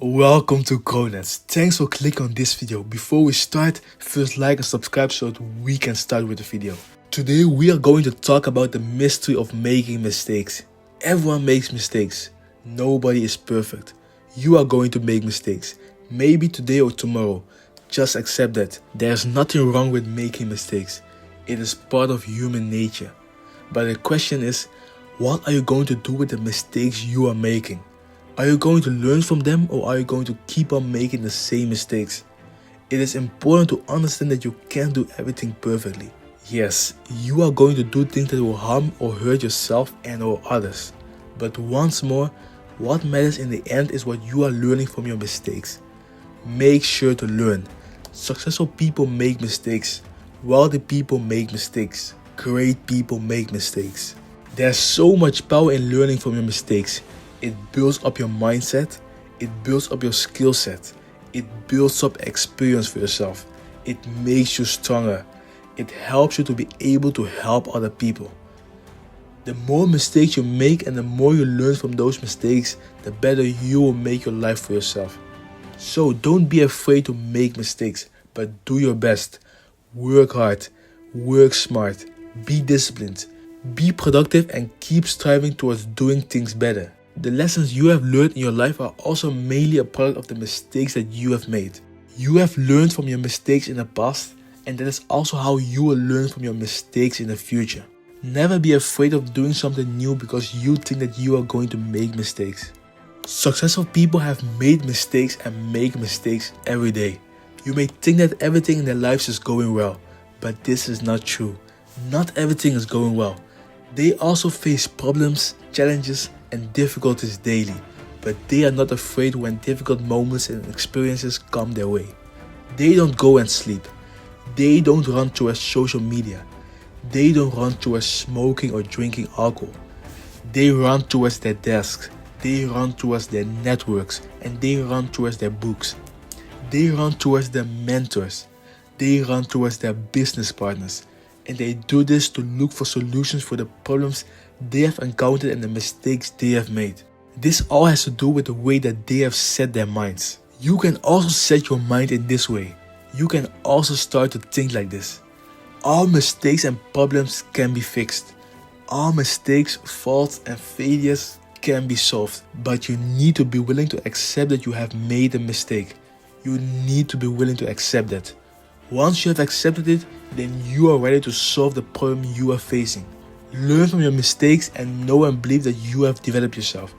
Welcome to Grownance. Thanks for clicking on this video. Before we start, first like and subscribe so that we can start with the video. Today we are going to talk about the mystery of making mistakes. Everyone makes mistakes. Nobody is perfect. You are going to make mistakes. Maybe today or tomorrow. Just accept that. There's nothing wrong with making mistakes. It is part of human nature. But the question is, what are you going to do with the mistakes you are making? Are you going to learn from them, or are you going to keep on making the same mistakes? It is important to understand that you can't do everything perfectly. Yes, you are going to do things that will harm or hurt yourself and or others. But once more, what matters in the end is what you are learning from your mistakes. Make sure to learn. Successful people make mistakes. Wealthy people make mistakes. Great people make mistakes. There's so much power in learning from your mistakes. It builds up your mindset, it builds up your skill set, it builds up experience for yourself, it makes you stronger, it helps you to be able to help other people. The more mistakes you make and the more you learn from those mistakes, the better you will make your life for yourself. So don't be afraid to make mistakes, but do your best. Work hard, work smart, be disciplined, be productive, and keep striving towards doing things better. The lessons you have learned in your life are also mainly a product of the mistakes that you have made. You have learned from your mistakes in the past, and that is also how you will learn from your mistakes in the future. Never be afraid of doing something new because you think that you are going to make mistakes. Successful people have made mistakes and make mistakes every day. You may think that everything in their lives is going well, but this is not true. Not everything is going well. They also face problems, challenges, and difficulties daily, but they are not afraid when difficult moments and experiences come their way. They don't go and sleep. They don't run towards social media. They don't run towards smoking or drinking alcohol. They run towards their desks. They run towards their networks, and they run towards their books. They run towards their mentors. They run towards their business partners, and they do this to look for solutions for the problems they have encountered and the mistakes they have made. This all has to do with the way that they have set their minds. You can also set your mind in this way. You can also start to think like this. All mistakes and problems can be fixed. All mistakes, faults, and failures can be solved. But you need to be willing to accept that you have made a mistake. You need to be willing to accept that. Once you have accepted it, then you are ready to solve the problem you are facing. Learn from your mistakes and know and believe that you have developed yourself.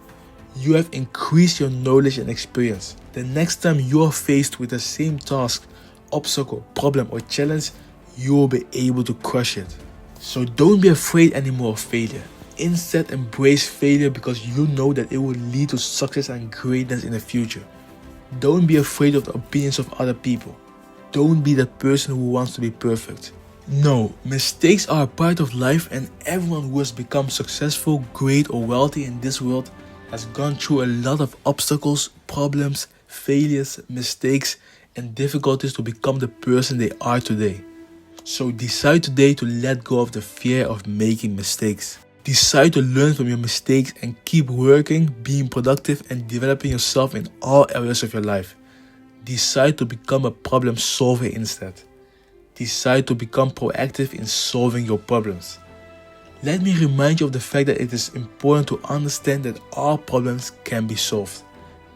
You have increased your knowledge and experience. The next time you are faced with the same task, obstacle, problem, or challenge, you will be able to crush it. So don't be afraid anymore of failure. Instead, embrace failure because you know that it will lead to success and greatness in the future. Don't be afraid of the opinions of other people. Don't be the person who wants to be perfect. No, mistakes are a part of life, and everyone who has become successful, great, or wealthy in this world has gone through a lot of obstacles, problems, failures, mistakes, and difficulties to become the person they are today. So decide today to let go of the fear of making mistakes. Decide to learn from your mistakes and keep working, being productive, and developing yourself in all areas of your life. Decide to become a problem solver instead. Decide to become proactive in solving your problems. Let me remind you of the fact that it is important to understand that all problems can be solved.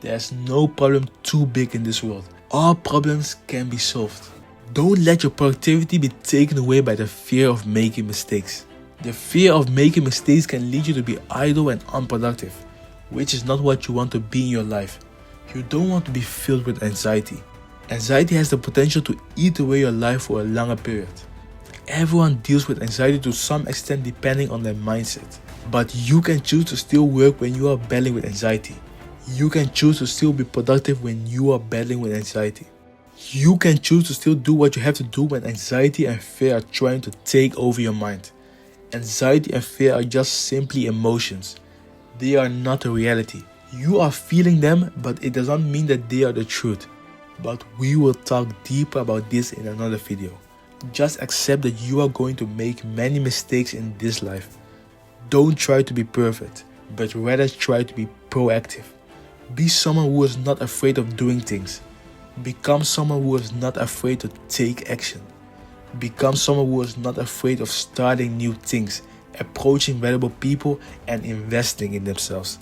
There's no problem too big in this world. All problems can be solved. Don't let your productivity be taken away by the fear of making mistakes. The fear of making mistakes can lead you to be idle and unproductive, which is not what you want to be in your life. You don't want to be filled with anxiety. Anxiety has the potential to eat away your life for a longer period. Everyone deals with anxiety to some extent depending on their mindset. But you can choose to still work when you are battling with anxiety. You can choose to still be productive when you are battling with anxiety. You can choose to still do what you have to do when anxiety and fear are trying to take over your mind. Anxiety and fear are just simply emotions. They are not a reality. You are feeling them, but it does not mean that they are the truth. But we will talk deeper about this in another video. Just accept that you are going to make many mistakes in this life. Don't try to be perfect, but rather try to be proactive. Be someone who is not afraid of doing things. Become someone who is not afraid to take action. Become someone who is not afraid of starting new things, approaching valuable people, and investing in themselves.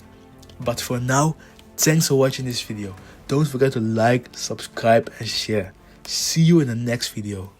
But for now, thanks for watching this video. Don't forget to like, subscribe, and share. See you in the next video.